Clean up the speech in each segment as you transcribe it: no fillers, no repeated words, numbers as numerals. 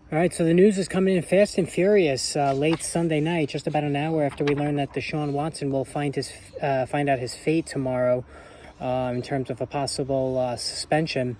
All right, so the news is coming in fast and furious late Sunday night, just about an hour after we learned that Deshaun Watson will find out his fate tomorrow in terms of a possible suspension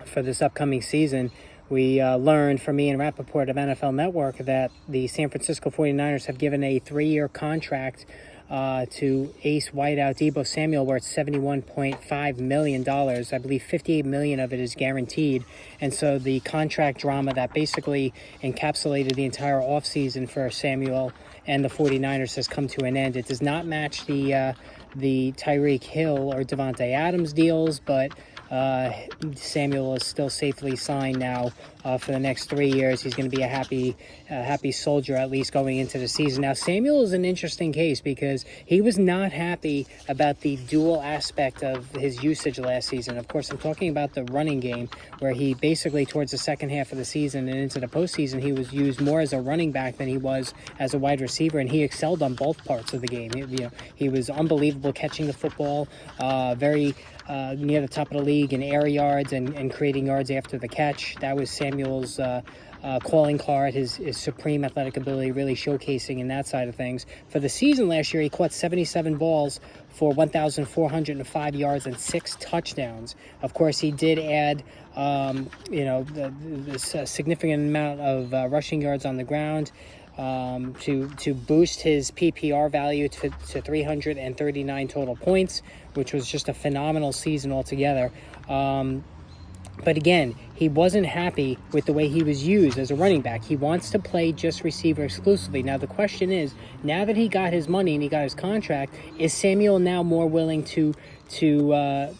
for this upcoming season. We learned from Ian Rappaport of NFL Network that the San Francisco 49ers have given a 3-year contract to ace wideout Deebo Samuel worth $71.5 million. I believe $58 million of it is guaranteed. And so the contract drama that basically encapsulated the entire offseason for Samuel and the 49ers has come to an end. It does not match the Tyreek Hill or Devontae Adams deals, but Samuel is still safely signed now for the next 3 years. He's going to be a happy soldier, at least going into the season. Now, Samuel is an interesting case because he was not happy about the dual aspect of his usage last season. Of course, I'm talking about the running game, where he basically, towards the second half of the season and into the postseason, he was used more as a running back than he was as a wide receiver, and he excelled on both parts of the game. He was unbelievable catching the football, very near the top of the league in air yards and creating yards after the catch. That was Samuel's calling card, his supreme athletic ability really showcasing in that side of things. For the season last year, he caught 77 balls for 1,405 yards and 6 touchdowns. Of course, he did add this significant amount of rushing yards on the ground to boost his PPR value to 339 total points, which was just a phenomenal season altogether. But again, he wasn't happy with the way he was used as a running back. He wants to play just receiver exclusively. Now, the question is, now that he got his money and he got his contract, is Samuel now more willing to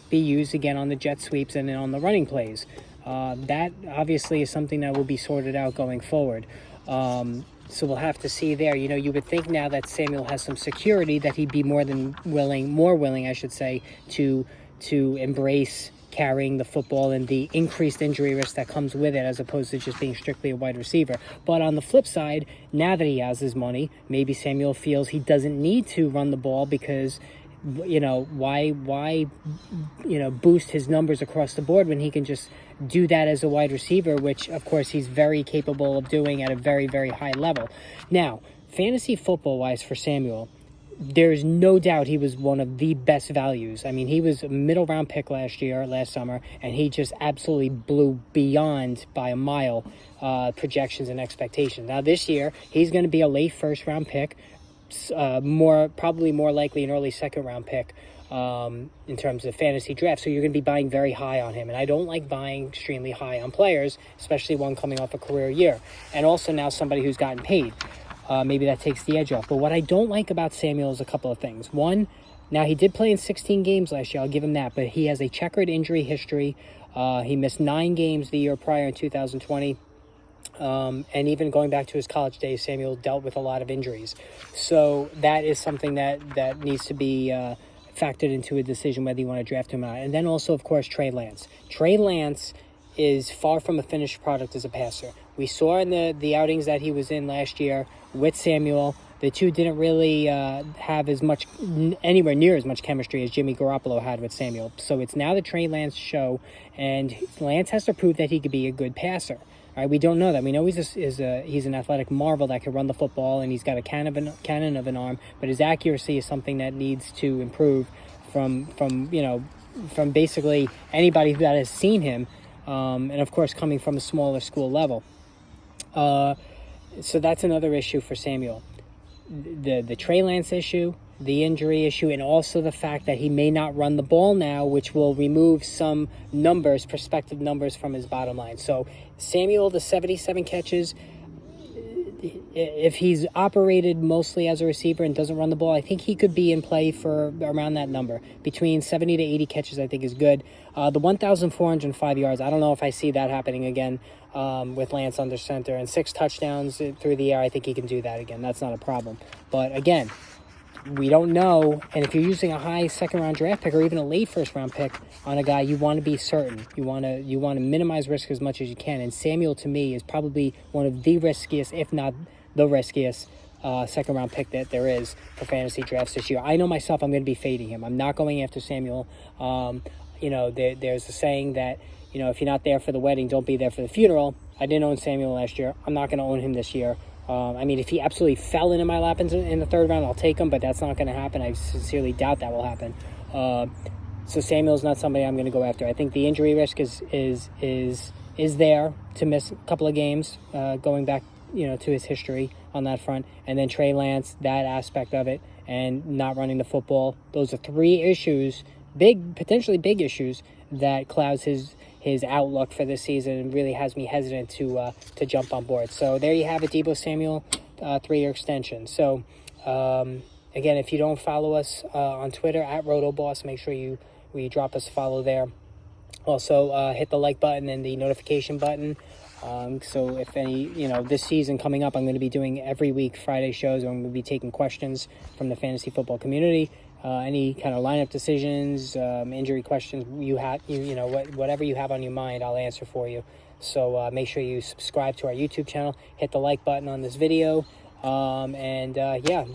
be used again on the jet sweeps and on the running plays? That obviously is something that will be sorted out going forward. So we'll have to see there. You would think now that Samuel has some security that he'd be more willing, I should say, to embrace carrying the football and the increased injury risk that comes with it, as opposed to just being strictly a wide receiver. But on the flip side, now that he has his money, maybe Samuel feels he doesn't need to run the ball because, why boost his numbers across the board when he can just do that as a wide receiver, which of course he's very capable of doing at a very, very high level. Now, fantasy football wise for Samuel, there's no doubt he was one of the best values. I mean, he was a middle round pick last summer, and he just absolutely blew beyond by a mile projections and expectations. Now this year, he's going to be a late first round pick, probably more likely an early second round pick in terms of fantasy draft. So you're going to be buying very high on him. And I don't like buying extremely high on players, especially one coming off a career year. And also now somebody who's gotten paid. Maybe that takes the edge off. But what I don't like about Samuel is a couple of things. One, now he did play in 16 games last year. I'll give him that. But he has a checkered injury history. He missed 9 games the year prior in 2020. And even going back to his college days, Samuel dealt with a lot of injuries. So that is something that needs to be factored into a decision whether you want to draft him or not. And then also, of course, Trey Lance. Trey Lance is far from a finished product as a passer. We saw in the outings that he was in last year with Samuel, the two didn't really have anywhere near as much chemistry as Jimmy Garoppolo had with Samuel. So it's now the Trey Lance show, and Lance has to prove that he could be a good passer. All right, we don't know that. We know he's an athletic marvel that can run the football, and he's got a cannon of an arm, but his accuracy is something that needs to improve from basically anybody that has seen him. And of course, coming from a smaller school level. So that's another issue for Samuel. The Trey Lance issue, the injury issue, and also the fact that he may not run the ball now, which will remove some prospective numbers from his bottom line. So Samuel, the 77 catches, if he's operated mostly as a receiver and doesn't run the ball, I think he could be in play for around that number. Between 70 to 80 catches, I think, is good. The 1,405 yards, I don't know if I see that happening again with Lance under center. And 6 touchdowns through the air, I think he can do that again. That's not a problem. But again, we don't know. And if you're using a high second-round draft pick or even a late first-round pick on a guy, you want to be certain. You want to minimize risk as much as you can. And Samuel, to me, is probably one of the riskiest, if not the riskiest, second-round pick that there is for fantasy drafts this year. I know myself, I'm going to be fading him. I'm not going after Samuel. There's a saying that, if you're not there for the wedding, don't be there for the funeral. I didn't own Samuel last year. I'm not going to own him this year. I mean, if he absolutely fell into my lap in the third round, I'll take him, but that's not going to happen. I sincerely doubt that will happen. So Samuel's not somebody I'm going to go after. I think the injury risk is there to miss a couple of games, going back, to his history on that front. And then Trey Lance, that aspect of it, and not running the football. Those are three issues, potentially big issues, that clouds his outlook for this season and really has me hesitant to jump on board. So there you have it, Deebo Samuel, 3-year extension. So again, if you don't follow us on Twitter at RotoBoss, make sure you drop us a follow there. Also, hit the like button and the notification button. So if any, this season coming up, I'm going to be doing every week Friday shows. I'm going to be taking questions from the fantasy football community. Any kind of lineup decisions, injury questions you have, whatever you have on your mind, I'll answer for you. So make sure you subscribe to our YouTube channel, hit the like button on this video, and yeah.